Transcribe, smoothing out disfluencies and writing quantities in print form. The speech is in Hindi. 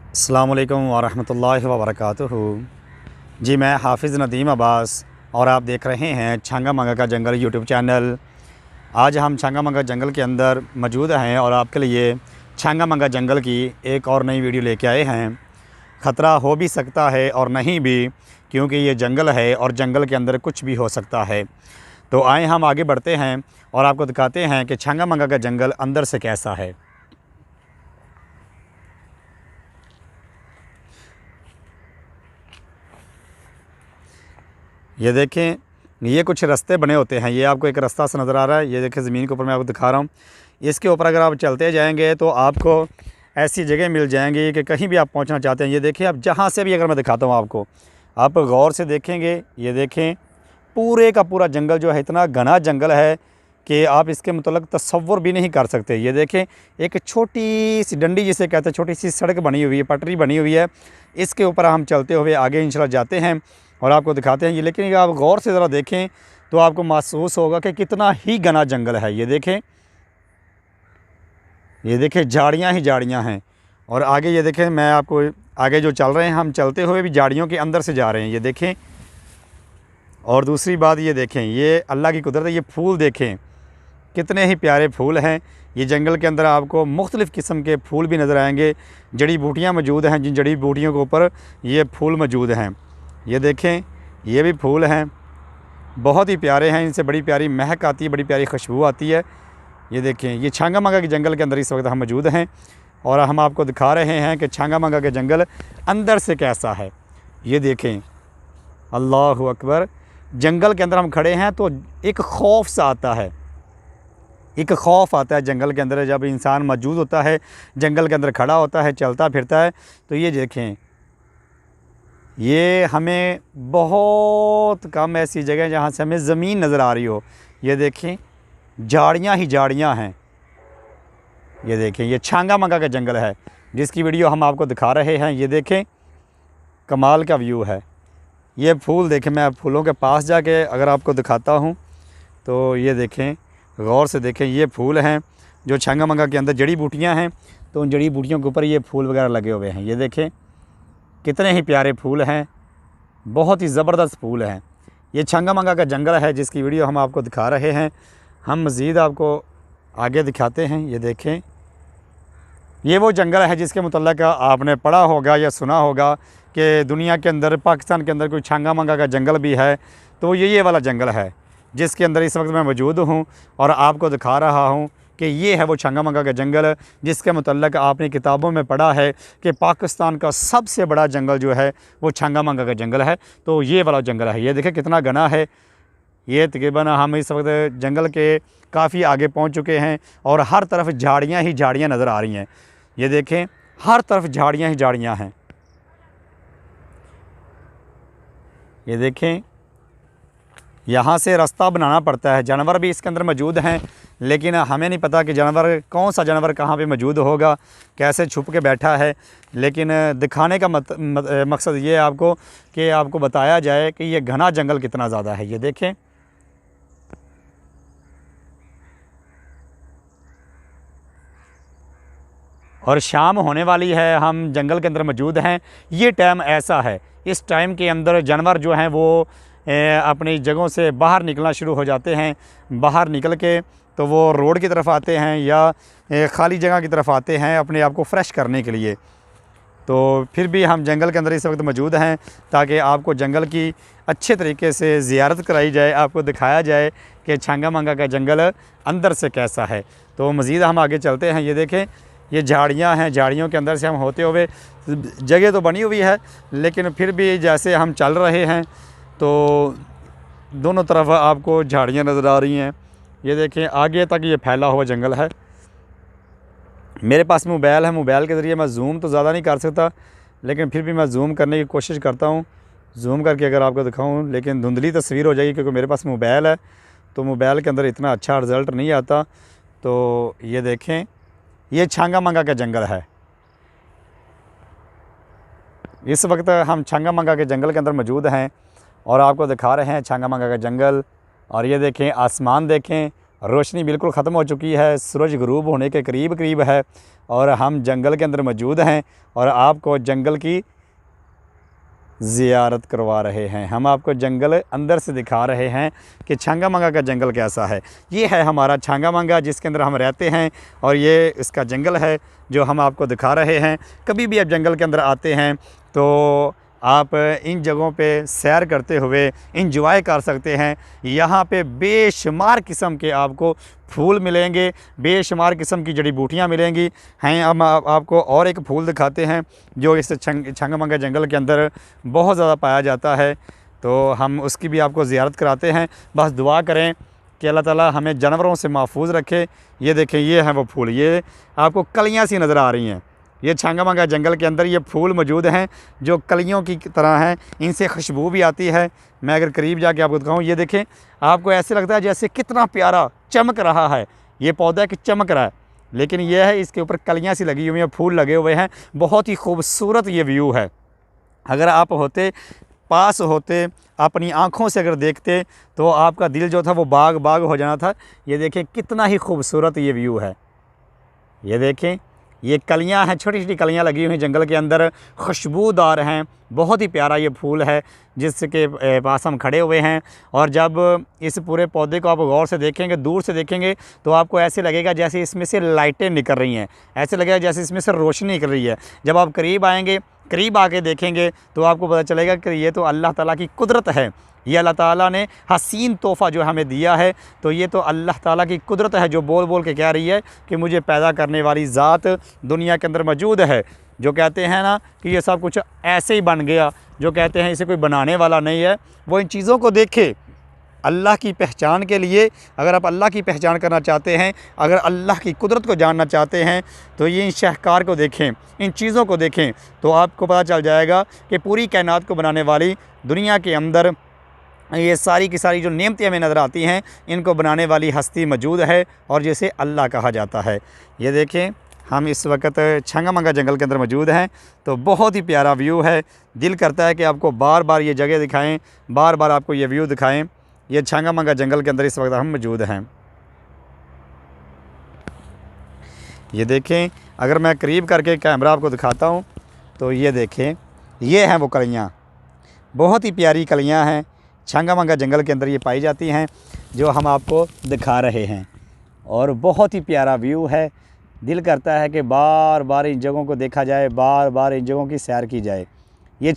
अस्सलामु अलैकुम वरहमतुल्लाहि वबरकातुहू। जी, मैं हाफ़िज़ नदीम अब्बास और आप देख रहे हैं छांगा मंगा का जंगल यूट्यूब चैनल। आज हम छांगा मंगा जंगल के अंदर मौजूद हैं और आपके लिए छांगा मंगा जंगल की एक और नई वीडियो लेके आए हैं। ख़तरा हो भी सकता है और नहीं भी, क्योंकि ये जंगल है और जंगल के अंदर कुछ भी हो सकता है। तो आए हम आगे बढ़ते हैं और आपको दिखाते हैं कि छांगा मंगा का जंगल अंदर से कैसा है। ये देखें, ये कुछ रास्ते बने होते हैं। ये आपको एक रास्ता सा नज़र आ रहा है। ये देखें, ज़मीन के ऊपर मैं आपको दिखा रहा हूँ। इसके ऊपर अगर आप चलते जाएंगे तो आपको ऐसी जगह मिल जाएंगी कि कहीं भी आप पहुँचना चाहते हैं। ये देखिए, आप जहाँ से भी अगर मैं दिखाता हूँ आपको, आप गौर से देखेंगे। ये देखें, पूरे का पूरा जंगल जो है, इतना घना जंगल है कि आप इसके मतलब तसव्वुर भी नहीं कर सकते। ये देखें, एक छोटी सी डंडी जिसे कहते हैं, छोटी सी सड़क बनी हुई है, पटरी बनी हुई है। इसके ऊपर हम चलते हुए आगे इंशाल्लाह जाते हैं और आपको दिखाते हैं ये। लेकिन आप गौर से ज़रा देखें तो आपको महसूस होगा कि कितना ही घना जंगल है। ये देखें, ये देखें, झाड़ियाँ ही झाड़ियाँ हैं। और आगे ये देखें, मैं आपको आगे जो चल रहे हैं, हम चलते हुए भी झाड़ियों के अंदर से जा रहे हैं। ये देखें, और दूसरी बात ये देखें, ये अल्लाह की कुदरत है। ये फूल देखें, कितने ही प्यारे फूल हैं। ये जंगल के अंदर आपको मुख्तलिफ़ किस्म के फूल भी नज़र आएंगे। जड़ी बूटियाँ मौजूद हैं, जिन जड़ी बूटियों के ऊपर ये फूल मौजूद हैं। ये देखें, ये भी फूल हैं, बहुत ही प्यारे हैं। इनसे बड़ी प्यारी महक आती है, बड़ी प्यारी खुशबू आती है। ये देखें, ये छांगा मंगा के जंगल के अंदर इस वक्त हम मौजूद हैं और हम आपको दिखा रहे हैं कि छांगा मंगा के जंगल अंदर से कैसा है। ये देखें, अल्लाहु अकबर। जंगल के अंदर हम खड़े हैं तो एक खौफ सा आता है, एक खौफ आता है जंगल के अंदर। जब इंसान मौजूद होता है, जंगल के अंदर खड़ा होता है, चलता फिरता है, तो ये देखें, ये हमें बहुत कम ऐसी जगह जहाँ से हमें ज़मीन नज़र आ रही हो। ये देखें, झाड़ियाँ ही झाड़ियाँ हैं। ये देखें, ये छांगा मंगा का जंगल है जिसकी वीडियो हम आपको दिखा रहे हैं। ये देखें, कमाल का व्यू है। ये फूल देखें, मैं फूलों के पास जाके अगर आपको दिखाता हूँ तो ये देखें, गौर से देखें, ये फूल हैं जो छांगा मंगा के अंदर जड़ी बूटियाँ हैं, तो उन जड़ी बूटियों के ऊपर ये फूल वगैरह लगे हुए हैं। ये देखें, कितने ही प्यारे फूल हैं, बहुत ही ज़बरदस्त फूल हैं। ये छांगा मंगा का जंगल है जिसकी वीडियो हम आपको दिखा रहे हैं। हम मज़ीद आपको आगे दिखाते हैं। ये देखें, ये वो जंगल है जिसके मुतल्लिक़ आपने पढ़ा होगा या सुना होगा कि दुनिया के अंदर, पाकिस्तान के अंदर कोई छांगा मंगा का जंगल भी है। तो ये वाला जंगल है जिसके अंदर इस वक्त मैं मौजूद हूँ और आपको दिखा रहा हूँ कि ये है वो छांगा मंगा का जंगल जिसके मुतल्लिक़ आपने किताबों में पढ़ा है कि पाकिस्तान का सबसे बड़ा जंगल जो है वो छांगा मंगा का जंगल है। तो ये वाला जंगल है। ये देखें, कितना घना है। ये तकरीबन हम इस वक्त जंगल के काफ़ी आगे पहुँच चुके हैं और हर तरफ झाड़ियाँ ही झाड़ियाँ नज़र आ रही हैं। ये देखें, हर तरफ झाड़ियाँ ही झाड़ियाँ हैं। ये देखें, यहाँ से रास्ता बनाना पड़ता है। जानवर भी इसके अंदर मौजूद हैं, लेकिन हमें नहीं पता कि जानवर, कौन सा जानवर कहाँ पे मौजूद होगा, कैसे छुप के बैठा है। लेकिन दिखाने का मकसद ये है आपको कि आपको बताया जाए कि ये घना जंगल कितना ज़्यादा है। ये देखें, और शाम होने वाली है, हम जंगल के अंदर मौजूद हैं। ये टाइम ऐसा है, इस टाइम के अंदर जानवर जो हैं वो अपनी जगहों से बाहर निकलना शुरू हो जाते हैं। बाहर निकल के तो वो रोड की तरफ आते हैं या ख़ाली जगह की तरफ आते हैं अपने आप को फ्रेश करने के लिए। तो फिर भी हम जंगल के अंदर इस वक्त मौजूद हैं ताकि आपको जंगल की अच्छे तरीके से ज़ियारत कराई जाए, आपको दिखाया जाए कि छांगा मंगा का जंगल अंदर से कैसा है। तो मज़ीद हम आगे चलते हैं। ये देखें, ये झाड़ियाँ हैं, झाड़ियों के अंदर से हम होते हुए, जगह तो बनी हुई है लेकिन फिर भी जैसे हम चल रहे हैं तो दोनों तरफ आपको झाड़ियाँ नज़र आ रही हैं। ये देखें, आगे तक ये फैला हुआ जंगल है। मेरे पास मोबाइल है, मोबाइल के ज़रिए मैं ज़ूम तो ज़्यादा नहीं कर सकता, लेकिन फिर भी मैं ज़ूम करने की कोशिश करता हूँ। ज़ूम करके अगर आपको दिखाऊँ, लेकिन धुंधली तस्वीर हो जाएगी क्योंकि मेरे पास मोबाइल है, तो मोबाइल के अंदर इतना अच्छा रिज़ल्ट नहीं आता। तो ये देखें, ये छांगा मंगा का जंगल है। इस वक्त हम छांगा मंगा के जंगल के अंदर मौजूद हैं और आपको दिखा रहे हैं छांगा मंगा का जंगल। और ये देखें, आसमान देखें, रोशनी बिल्कुल ख़त्म हो चुकी है, सूरज ग़ुरूब होने के करीब करीब है और हम जंगल के अंदर मौजूद हैं और आपको जंगल की ज़ियारत करवा रहे हैं। हम आपको जंगल अंदर से दिखा रहे हैं कि छांगा मंगा का जंगल कैसा है। ये है हमारा छांगा मंगा जिसके अंदर हम रहते हैं और ये इसका जंगल है जो हम आपको दिखा रहे हैं। कभी भी आप जंगल के अंदर आते हैं तो आप इन जगहों पे सैर करते हुए इंजॉय कर सकते हैं। यहाँ पे बेशुमार किस्म के आपको फूल मिलेंगे, बेशुमार किस्म की जड़ी बूटियाँ मिलेंगी हैं। हम आपको और एक फूल दिखाते हैं जो इस छांगा मंगा जंगल के अंदर बहुत ज़्यादा पाया जाता है, तो हम उसकी भी आपको ज़ियारत कराते हैं। बस दुआ करें कि अल्लाह ताला हमें जानवरों से महफूज रखे। ये देखें, ये हैं वो फूल, ये आपको कलियाँ सी नज़र आ रही हैं। ये छांगा मंगा जंगल के अंदर ये फूल मौजूद हैं जो कलियों की तरह हैं, इनसे खुशबू भी आती है। मैं अगर करीब जाके आपको दिखाऊं, ये देखें, आपको ऐसे लगता है जैसे कितना प्यारा चमक रहा है ये पौधा कि चमक रहा है, लेकिन यह है इसके ऊपर कलियाँ सी लगी हुई हैं, फूल लगे हुए हैं। बहुत ही खूबसूरत ये व्यू है। अगर आप पास होते अपनी आँखों से अगर देखते तो आपका दिल जो था वो बाग बाग हो जाना था। ये देखें कितना ही खूबसूरत ये व्यू है। ये देखें, ये कलियां हैं, छोटी छोटी कलियां लगी हुई हैं जंगल के अंदर, खुशबूदार हैं। बहुत ही प्यारा ये फूल है जिसके पास हम खड़े हुए हैं। और जब इस पूरे पौधे को आप गौर से देखेंगे, दूर से देखेंगे, तो आपको ऐसे लगेगा जैसे इसमें से लाइटें निकल रही हैं, ऐसे लगेगा जैसे इसमें से रोशनी निकल रही है। जब आप करीब आएँगे, करीब आके देखेंगे तो आपको पता चलेगा कि ये तो अल्लाह ताला की कुदरत है। ये अल्लाह ताला ने हसीन तोहफ़ा जो हमें दिया है, तो ये तो अल्लाह ताला की कुदरत है जो बोल बोल के कह रही है कि मुझे पैदा करने वाली ज़ात दुनिया के अंदर मौजूद है। जो कहते हैं ना कि ये सब कुछ ऐसे ही बन गया, जो कहते हैं इसे कोई बनाने वाला नहीं है, वो इन चीज़ों को देखे। अल्लाह की पहचान के लिए, अगर आप अल्लाह की पहचान करना चाहते हैं, अगर अल्लाह की कुदरत को जानना चाहते हैं, तो ये इन शाहकार को देखें, इन चीज़ों को देखें, तो आपको पता चल जाएगा कि पूरी कायनात को बनाने वाली दुनिया के अंदर ये सारी की सारी जो नेमतें हमें नज़र आती हैं, इनको बनाने वाली हस्ती मौजूद है और जिसे अल्लाह कहा जाता है। ये देखें, हम इस वक्त छांगा मंगा जंगल के अंदर मौजूद हैं, तो बहुत ही प्यारा व्यू है। दिल करता है कि आपको बार बार ये जगह दिखाएं, बार बार आपको ये व्यू दिखाएं। ये छांगा मंगा जंगल के अंदर इस वक्त हम मौजूद हैं। ये देखें, अगर मैं करीब करके कैमरा आपको दिखाता हूँ तो ये देखें, ये हैं वो कलियाँ, बहुत ही प्यारी कलियाँ हैं, छांगा मंगा जंगल के अंदर ये पाई जाती हैं जो हम आपको दिखा रहे हैं। और बहुत ही प्यारा व्यू है। दिल करता है कि बार बार इन जगहों को देखा जाए, बार बार इन जगहों की सैर की जाए। ये